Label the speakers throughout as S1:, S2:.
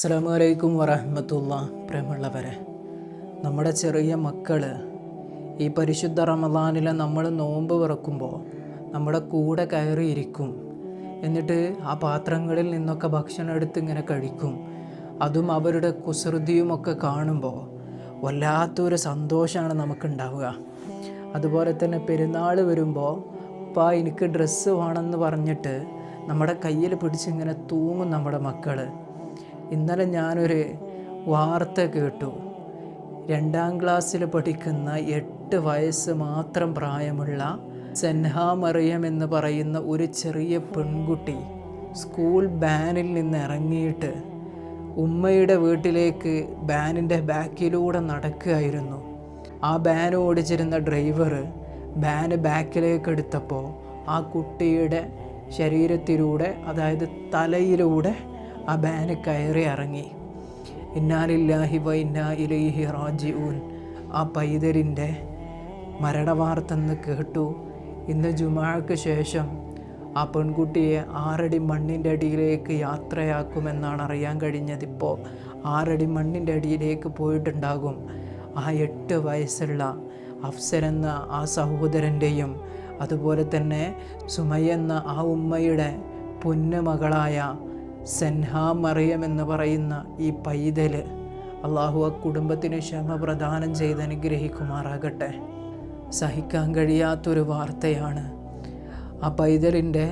S1: അസ്സലാമു അലൈക്കും വറഹ്മത്തുള്ളാഹി. പ്രിയമുള്ളവരെ, നമ്മുടെ ചെറിയ മക്കൾ ഈ പരിശുദ്ധ റമളാനിൽ നമ്മൾ നോമ്പ് തുറക്കുമ്പോൾ നമ്മുടെ കൂടെ കയറിയിരിക്കും. എന്നിട്ട് ആ പാത്രങ്ങളിൽ നിന്നൊക്കെ ഭക്ഷണം എടുത്ത് ഇങ്ങനെ കഴിക്കും. അതും അവരുടെ കുസൃതിയുമൊക്കെ കാണുമ്പോൾ വല്ലാത്തൊരു സന്തോഷമാണ് നമുക്കുണ്ടാവുക. അതുപോലെ തന്നെ പെരുന്നാൾ വരുമ്പോൾ എനിക്ക് ഡ്രസ്സ് വേണമെന്ന് പറഞ്ഞിട്ട് നമ്മുടെ കയ്യിൽ പിടിച്ചിങ്ങനെ തൂങ്ങും നമ്മുടെ മക്കൾ. ഇന്നലെ ഞാനൊരു വാർത്ത കേട്ടു. 2ാം ക്ലാസ്സിൽ പഠിക്കുന്ന 8 വയസ്സ് മാത്രം പ്രായമുള്ള സെൻഹ മറിയം എന്ന് പറയുന്ന ഒരു ചെറിയ പെൺകുട്ടി സ്കൂൾ വാനിൽ നിന്ന് ഇറങ്ങിയിട്ട് ഉമ്മയുടെ വീട്ടിലേക്ക് വാനിൻ്റെ ബാക്കിലൂടെ നടക്കുകയായിരുന്നു. ആ വാൻ ഓടിച്ചിരുന്ന ഡ്രൈവർ വാന് ബാക്കിലേക്ക് എടുത്തപ്പോൾ ആ കുട്ടിയുടെ ശരീരത്തിലൂടെ, അതായത് തലയിലൂടെ ആ വാന് കയറി ഇറങ്ങി. ഇന്നാ ലില്ലാഹി വ ഇന്നാ ഇലൈഹി റാജിഊൻ. ആ പൈതലിൻ്റെ മരണവാർത്തെന്ന് കേട്ടു. ഇന്ന് ജുമുഅക്ക് ശേഷം ആ പെൺകുട്ടിയെ 6 അടി മണ്ണിൻ്റെ അടിയിലേക്ക് യാത്രയാക്കുമെന്നാണ് അറിയാൻ കഴിഞ്ഞത്. ഇപ്പോൾ 6 അടി മണ്ണിൻ്റെ അടിയിലേക്ക് പോയിട്ടുണ്ടാകും. ആ 8 വയസ്സുള്ള അഫ്സൽ എന്ന ആ സഹോദരൻ്റെയും അതുപോലെ തന്നെ സുമയ്യ എന്ന ആ ഉമ്മയുടെ പൊന്നുമകളായ സെൻഹ മറിയം എന്ന് പറയുന്ന ഈ പൈതൽ, അള്ളാഹു ആ കുടുംബത്തിന് ക്ഷമ പ്രദാനം ചെയ്ത് അനുഗ്രഹിക്കുമാറാകട്ടെ. സഹിക്കാൻ കഴിയാത്തൊരു വാർത്തയാണ്. ആ പൈതലിൻ്റെ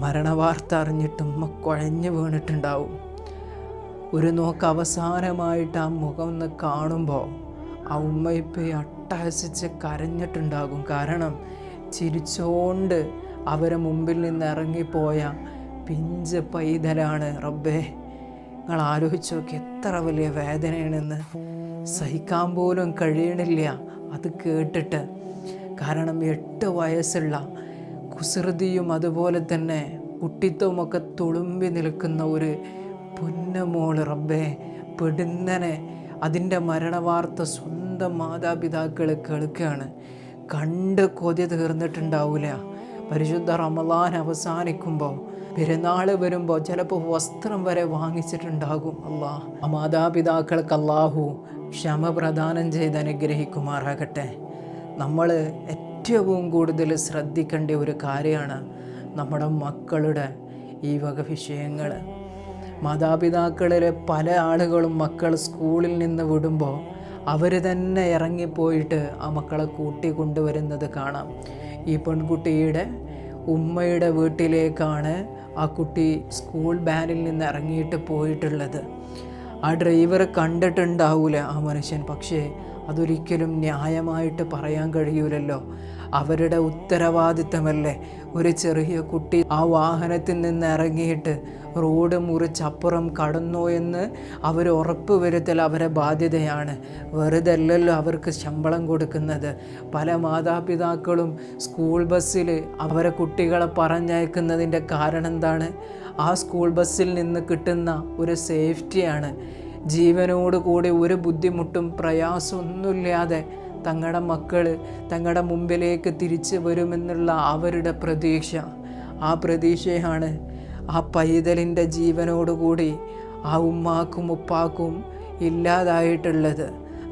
S1: മരണവാർത്ത അറിഞ്ഞിട്ടും കുഴഞ്ഞു വീണിട്ടുണ്ടാവും. ഒരു നോക്ക് അവസാനമായിട്ട് ആ മുഖം ഒന്ന് കാണുമ്പോൾ ആ ഉമ്മ ഇപ്പോൾ അട്ടഹസിച്ച് കരഞ്ഞിട്ടുണ്ടാകും. കാരണം ചിരിച്ചോണ്ട് അവരെ മുമ്പിൽ നിന്ന് ഇറങ്ങിപ്പോയ പിഞ്ച് പൈതലാണ്. റബ്ബേ, നിങ്ങൾ ആലോചിച്ച് നോക്കി, എത്ര വലിയ വേദനയാണെന്ന്. സഹിക്കാൻ പോലും കഴിയണില്ല അത് കേട്ടിട്ട്. കാരണം 8 വയസ്സുള്ള കുസൃതിയും അതുപോലെ തന്നെ കുട്ടിത്വമൊക്കെ തുളുമ്പി നിൽക്കുന്ന ഒരു പൊന്നുമോള്, റബ്ബേ, പെടുന്നനെ അതിൻ്റെ മരണവാർത്ത സ്വന്തം മാതാപിതാക്കൾ കേൾക്കുകയാണ്. കണ്ട് കൊതി തീർന്നിട്ടുണ്ടാവില്ല. പരിശുദ്ധ റമളാൻ അവസാനിക്കുമ്പോൾ പെരുന്നാൾ വരുമ്പോൾ ചിലപ്പോൾ വസ്ത്രം വരെ വാങ്ങിച്ചിട്ടുണ്ടാകും. ആ മാതാപിതാക്കൾക്ക് അല്ലാഹു ക്ഷമ പ്രദാനം ചെയ്ത് അനുഗ്രഹിക്കുമാറാകട്ടെ. നമ്മൾ ഏറ്റവും കൂടുതൽ ശ്രദ്ധിക്കേണ്ട ഒരു കാര്യമാണ് നമ്മുടെ മക്കളുടെ ഈ വക വിഷയങ്ങൾ. മാതാപിതാക്കളിലെ പല ആളുകളും മക്കൾ സ്കൂളിൽ നിന്ന് വിടുമ്പോൾ അവർ തന്നെ ഇറങ്ങിപ്പോയിട്ട് ആ മക്കളെ കൂട്ടിക്കൊണ്ടുവരുന്നത് കാണാം. ഈ പെൺകുട്ടിയുടെ ഉമ്മയുടെ വീട്ടിലേക്കാണ് ആ കുട്ടി സ്കൂൾ വാനിൽ നിന്ന് ഇറങ്ങിയിട്ട് പോയിട്ടുള്ളത്. ആ ഡ്രൈവർ കണ്ടിട്ടുണ്ടാവില്ല ആ മനുഷ്യൻ. പക്ഷേ അതൊരിക്കലും ന്യായമായിട്ട് പറയാൻ കഴിയൂലല്ലോ. അവരുടെ ഉത്തരവാദിത്തമല്ലേ. ഒരു ചെറിയ കുട്ടി ആ വാഹനത്തിൽ നിന്ന് ഇറങ്ങിയിട്ട് റോഡ് മുറിച്ചപ്പുറം കടന്നോ എന്ന് അവർ ഉറപ്പ് വരുത്തൽ അവരെ ബാധ്യതയാണ്. വെറുതെ അല്ലല്ലോ അവർക്ക് ശമ്പളം കൊടുക്കുന്നത്. പല മാതാപിതാക്കളും സ്കൂൾ ബസ്സിൽ അവരെ കുട്ടികളെ പറഞ്ഞയക്കുന്നതിൻ്റെ കാരണം എന്താണ്? ആ സ്കൂൾ ബസ്സിൽ നിന്ന് കിട്ടുന്ന ഒരു സേഫ്റ്റിയാണ്. ജീവനോട് കൂടി ഒരു ബുദ്ധിമുട്ടും പ്രയാസമൊന്നുമില്ലാതെ തങ്ങളുടെ മക്കൾ തങ്ങളുടെ മുമ്പിലേക്ക് തിരിച്ചു വരുമെന്നുള്ള അവരുടെ പ്രതീക്ഷ. ആ പ്രതീക്ഷയാണ് ആ പൈതലിൻ്റെ ജീവനോടുകൂടി ആ ഉമ്മാക്കും ഉപ്പാക്കും ഇല്ലാതായിട്ടുള്ളത്.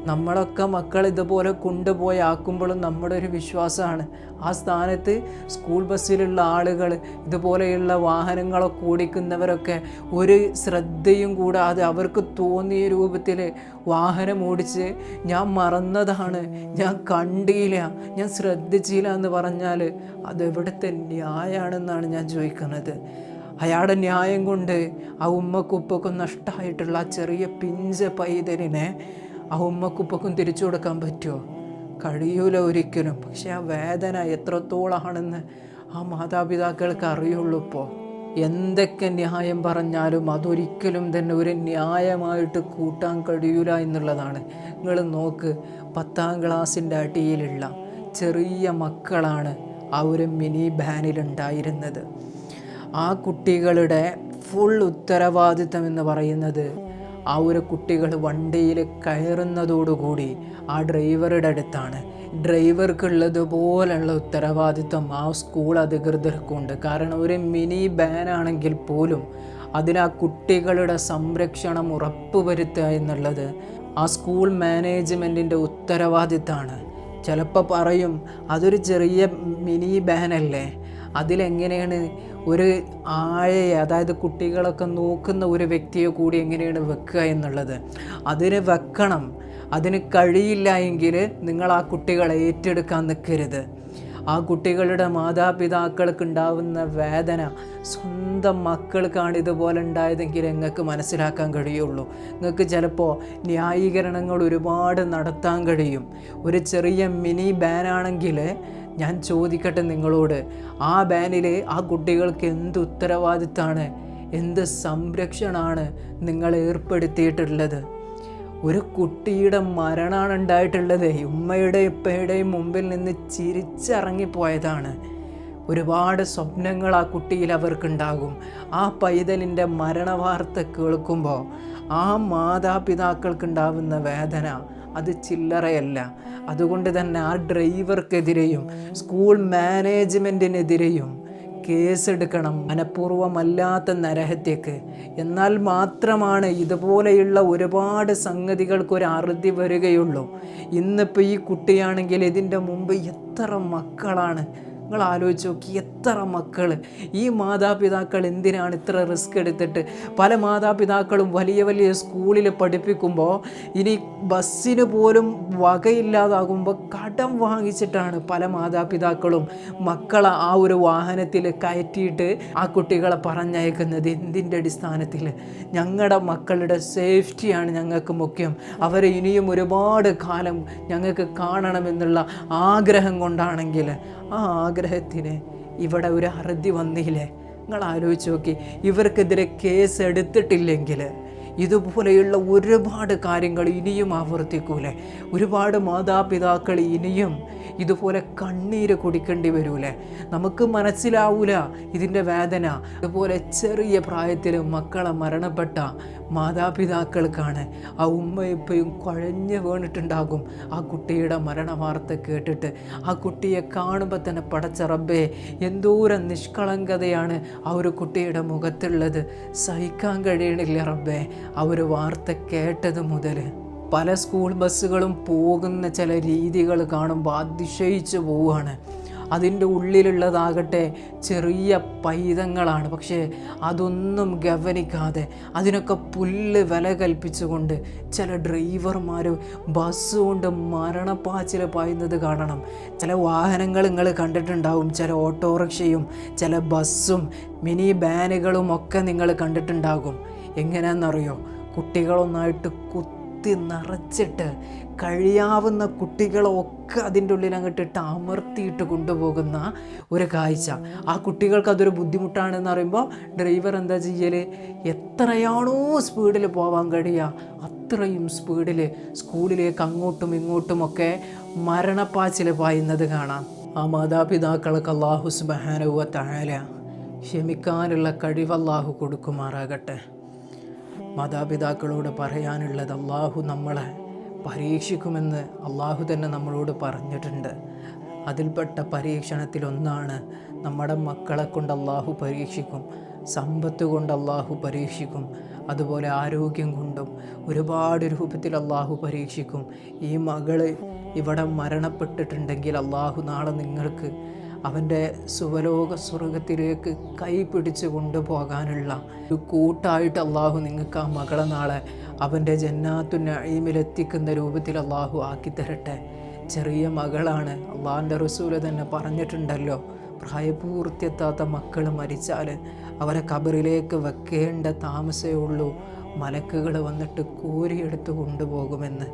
S1: നമ്മളൊക്കെ മക്കൾ ഇതുപോലെ കൊണ്ടുപോയി ആക്കുമ്പോഴും നമ്മുടെ ഒരു വിശ്വാസമാണ്. ആ സ്ഥാനത്ത് സ്കൂൾ ബസ്സിലുള്ള ആളുകൾ, ഇതുപോലെയുള്ള വാഹനങ്ങളൊക്കെ ഓടിക്കുന്നവരൊക്കെ ഒരു ശ്രദ്ധയും കൂടാതെ അവർക്ക് തോന്നിയ രൂപത്തിൽ വാഹനം ഓടിച്ച് ഞാൻ മറന്നതാണ്, ഞാൻ കണ്ടില്ല, ഞാൻ ശ്രദ്ധിച്ചില്ല എന്ന് പറഞ്ഞാൽ അതെവിടുത്തെ ന്യായമാണെന്നാണ് ഞാൻ ചോദിക്കുന്നത്. അയാളുടെ ന്യായം കൊണ്ട് ആ ഉമ്മക്കുപ്പൊക്കെ നഷ്ടമായിട്ടുള്ള ആ ചെറിയ പിഞ്ച് പൈതലിനെ ആ ഉമ്മക്കുപ്പൊക്കും തിരിച്ചു കൊടുക്കാൻ പറ്റുമോ? കഴിയൂല ഒരിക്കലും. പക്ഷെ ആ വേദന എത്രത്തോളാണെന്ന് ആ മാതാപിതാക്കൾക്ക് അറിയുള്ളൂ. ഇപ്പോൾ എന്തൊക്കെ ന്യായം പറഞ്ഞാലും അതൊരിക്കലും തന്നെ ഒരു ന്യായമായിട്ട് കൂട്ടാൻ കഴിയൂല എന്നുള്ളതാണ്. നിങ്ങൾ നോക്ക്, 10ാം ക്ലാസ്സിൻ്റെ അടിയിലുള്ള ചെറിയ മക്കളാണ് ആ ഒരു മിനി വാനിലുണ്ടായിരുന്നത്. ആ കുട്ടികളുടെ ഫുൾ ഉത്തരവാദിത്തം എന്ന് പറയുന്നത് ആ ഒരു കുട്ടികൾ വണ്ടിയിൽ കയറുന്നതോടുകൂടി ആ ഡ്രൈവറുടെ അടുത്താണ്. ഡ്രൈവർക്കുള്ളതുപോലുള്ള ഉത്തരവാദിത്വം ആ സ്കൂൾ അധികൃതർക്കുണ്ട്. കാരണം ഒരു മിനി വാനാണെങ്കിൽ പോലും അതിന് ആ കുട്ടികളുടെ സംരക്ഷണം ഉറപ്പുവരുത്തുക എന്നുള്ളത് ആ സ്കൂൾ മാനേജ്മെൻറ്റിൻ്റെ ഉത്തരവാദിത്തമാണ്. ചിലപ്പോൾ പറയും അതൊരു ചെറിയ മിനി ബാനല്ലേ, അതിലെങ്ങനെയാണ് ഒരു ആഴയെ, അതായത് കുട്ടികളൊക്കെ നോക്കുന്ന ഒരു വ്യക്തിയെ കൂടി എങ്ങനെയാണ് വെക്കുക എന്നുള്ളത്. അതിന് വെക്കണം. അതിന് കഴിയില്ല എങ്കിൽ നിങ്ങൾ ആ കുട്ടികളെ ഏറ്റെടുക്കാൻ നിൽക്കരുത്. ആ കുട്ടികളുടെ മാതാപിതാക്കൾക്ക് ഉണ്ടാവുന്ന വേദന സ്വന്തം മക്കൾക്കാണ് ഇതുപോലെ ഉണ്ടായതെങ്കിൽ നിങ്ങൾക്ക് മനസ്സിലാക്കാൻ കഴിയുള്ളൂ. നിങ്ങൾക്ക് ചിലപ്പോൾ ന്യായീകരണങ്ങൾ ഒരുപാട് നടത്താൻ കഴിയും. ഒരു ചെറിയ മിനി ബാനാണെങ്കിൽ ഞാൻ ചോദിക്കട്ടെ നിങ്ങളോട്, ആ ബാനിൽ ആ കുട്ടികൾക്ക് എന്ത് ഉത്തരവാദിത്തമാണ്, എന്ത് സംരക്ഷണമാണ് നിങ്ങൾ ഏർപ്പെടുത്തിയിട്ടുള്ളത്? ഒരു കുട്ടിയുടെ മരണമാണ് ഉണ്ടായിട്ടുള്ളത്. ഉമ്മയുടെയും ഉപ്പയുടെയും മുമ്പിൽ നിന്ന് ചിരിച്ചിറങ്ങിപ്പോയതാണ്. ഒരുപാട് സ്വപ്നങ്ങൾ ആ കുട്ടിയിൽ അവർക്കുണ്ടാകും. ആ പൈതലിൻ്റെ മരണവാർത്ത കേൾക്കുമ്പോൾ ആ മാതാപിതാക്കൾക്കുണ്ടാവുന്ന വേദന അത് ചില്ലറയല്ല. അതുകൊണ്ട് തന്നെ ആ ഡ്രൈവർക്കെതിരെയും സ്കൂൾ മാനേജ്മെൻറ്റിനെതിരെയും കേസെടുക്കണം, മനഃപൂർവ്വമല്ലാത്ത നരഹത്യക്ക്. എന്നാൽ മാത്രമാണ് ഇതുപോലെയുള്ള ഒരുപാട് സംഗതികൾക്കൊരു അറുതി വരികയുള്ളൂ. ഇന്നിപ്പോൾ ഈ കുട്ടിയാണെങ്കിൽ ഇതിൻ്റെ മുമ്പ് എത്ര മക്കളാണ്, നിങ്ങൾ ആലോചിച്ച് നോക്കി, എത്ര മക്കൾ. ഈ മാതാപിതാക്കൾ എന്തിനാണ് ഇത്ര റിസ്ക് എടുത്തിട്ട്? പല മാതാപിതാക്കളും വലിയ വലിയ സ്കൂളിൽ പഠിപ്പിക്കുമ്പോൾ ഇനി ബസ്സിന് പോലും വകയില്ലാതാകുമ്പോൾ കടം വാങ്ങിച്ചിട്ടാണ് പല മാതാപിതാക്കളും മക്കളെ ആ ഒരു വാഹനത്തിൽ കയറ്റിയിട്ട് ആ കുട്ടികളെ പറഞ്ഞയക്കുന്നത്. എന്തിൻ്റെ അടിസ്ഥാനത്തിൽ? ഞങ്ങളുടെ മക്കളുടെ സേഫ്റ്റിയാണ് ഞങ്ങൾക്ക് മുഖ്യം, അവരെ ഇനിയും ഒരുപാട് കാലം ഞങ്ങൾക്ക് കാണണമെന്നുള്ള ആഗ്രഹം കൊണ്ടാണെങ്കിൽ ആ ആഗ്രഹത്തിന് ഇവിടെ ഒരു അറുതി വന്നില്ലേ? നിങ്ങൾ ആലോചിച്ച് നോക്കി. ഇവർക്കെതിരെ കേസ് എടുത്തിട്ടില്ലെങ്കിൽ ഇതുപോലെയുള്ള ഒരുപാട് കാര്യങ്ങൾ ഇനിയും ആവർത്തിക്കൂലേ? ഒരുപാട് മാതാപിതാക്കൾ ഇനിയും ഇതുപോലെ കണ്ണീര് കുടിക്കേണ്ടി വരൂലേ? നമുക്ക് മനസ്സിലാവൂല ഇതിൻ്റെ വേദന. ഇതുപോലെ ചെറിയ പ്രായത്തിൽ മക്കളെ മരണപ്പെട്ട മാതാപിതാക്കൾക്കാണ് ആ ഉമ്മയിപ്പയും കുഴഞ്ഞു വീണിട്ടുണ്ടാകും ആ കുട്ടിയുടെ മരണവാർത്ത കേട്ടിട്ട്. ആ കുട്ടിയെ കാണുമ്പോൾ തന്നെ പടച്ച റബ്ബേ, എന്തോരം നിഷ്കളങ്കതയാണ് ആ ഒരു കുട്ടിയുടെ മുഖത്തുള്ളത്. സഹിക്കാൻ കഴിയണില്ല റബ്ബേ. ആ ഒരു വാർത്ത കേട്ടത് മുതൽ പല സ്കൂൾ ബസ്സുകളും പോകുന്ന ചില രീതികൾ കാണുമ്പോൾ അതിശയിച്ചു പോവുകയാണ്. അതിൻ്റെ ഉള്ളിലുള്ളതാകട്ടെ ചെറിയ പൈതങ്ങളാണ്. പക്ഷേ അതൊന്നും ഗവനിക്കാതെ അതിനൊക്കെ പുല്ല് വില കൽപ്പിച്ചുകൊണ്ട് ചില ഡ്രൈവർമാർ ബസ് കൊണ്ട് മരണപ്പാച്ചിൽ പായുന്നത് കാണണം. ചില വാഹനങ്ങൾ നിങ്ങൾ കണ്ടിട്ടുണ്ടാവും, ചില ഓട്ടോറിക്ഷയും ചില ബസ്സും മിനി ബാനുകളും ഒക്കെ നിങ്ങൾ കണ്ടിട്ടുണ്ടാകും. എങ്ങനെയാണെന്നറിയോ? കുട്ടികളൊന്നായിട്ട് കുത്തി നിറച്ചിട്ട് കഴിയാവുന്ന കുട്ടികളൊക്കെ അതിൻ്റെ ഉള്ളിൽ അങ്ങോട്ടിട്ട് അമർത്തിയിട്ട് കൊണ്ടുപോകുന്ന ഒരു കാഴ്ച. ആ കുട്ടികൾക്ക് അതൊരു ബുദ്ധിമുട്ടാണെന്ന് പറയുമ്പോൾ ഡ്രൈവർ എന്താ ചെയ്യൽ? എത്രയാണോ സ്പീഡിൽ പോകാൻ കഴിയുക അത്രയും സ്പീഡിൽ സ്കൂളിലേക്ക് അങ്ങോട്ടും ഇങ്ങോട്ടുമൊക്കെ മരണപ്പാച്ചിൽ പായുന്നത് കാണാം. ആ മാതാപിതാക്കൾക്ക് അല്ലാഹു സുബ്ഹാനഹു വ തആല ക്ഷമിക്കാനുള്ള കഴിവ് അല്ലാഹു കൊടുക്കുമാറാകട്ടെ. മാതാപിതാക്കളോട് പറയാനുള്ളത്, അല്ലാഹു നമ്മളെ പരീക്ഷിക്കുമെന്ന് അല്ലാഹു തന്നെ നമ്മളോട് പറഞ്ഞിട്ടുണ്ട്. അതിൽപ്പെട്ട പരീക്ഷണത്തിലൊന്നാണ് നമ്മുടെ മക്കളെ കൊണ്ട് അല്ലാഹു പരീക്ഷിക്കും, സമ്പത്ത് കൊണ്ട് അല്ലാഹു പരീക്ഷിക്കും, അതുപോലെ ആരോഗ്യം കൊണ്ടും ഒരുപാട് രൂപത്തിൽ അല്ലാഹു പരീക്ഷിക്കും. ഈ മകള് ഇവിടെ മരണപ്പെട്ടിട്ടുണ്ടെങ്കിൽ അല്ലാഹു നാളെ നിങ്ങൾക്ക് അവൻ്റെ സുവലോക സ്വർഗത്തിലേക്ക് കൈ പിടിച്ച് കൊണ്ടുപോകാനുള്ള ഒരു കൂട്ടായിട്ട് അല്ലാഹു നിങ്ങൾക്ക് ആ മകളെ നാളെ അവൻ്റെ ജന്നാത്തു നഈമിലെത്തിക്കുന്ന രൂപത്തിൽ അല്ലാഹു ആക്കി തരട്ടെ. ചെറിയ മകളാണ്. അള്ളാഹിൻ്റെ റസൂൽ തന്നെ പറഞ്ഞിട്ടുണ്ടല്ലോ, പ്രായപൂർത്തിയെത്താത്ത മക്കൾ മരിച്ചാൽ അവരെ ഖബറിലേക്ക് വെക്കേണ്ട താമസമേ ഉള്ളൂ, മലക്കുകൾ വന്നിട്ട് കോരിയെടുത്ത് കൊണ്ടുപോകുമെന്ന്.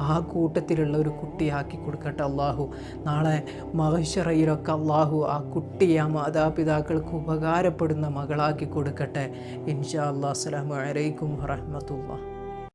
S1: ആ കൂട്ടത്തിലുള്ള ഒരു കുട്ടിയാക്കി കൊടുക്കട്ടെ അല്ലാഹു. നാളെ മഹ്ശറയിലൊക്കെ അല്ലാഹു ആ കുട്ടി ആ മാതാപിതാക്കൾക്ക് ഉപകാരപ്പെടുന്ന മകളാക്കി കൊടുക്കട്ടെ. ഇൻഷാ അല്ലാഹ്. അസ്സലാമു അലൈക്കും വറഹ്മത്തുള്ളാഹി.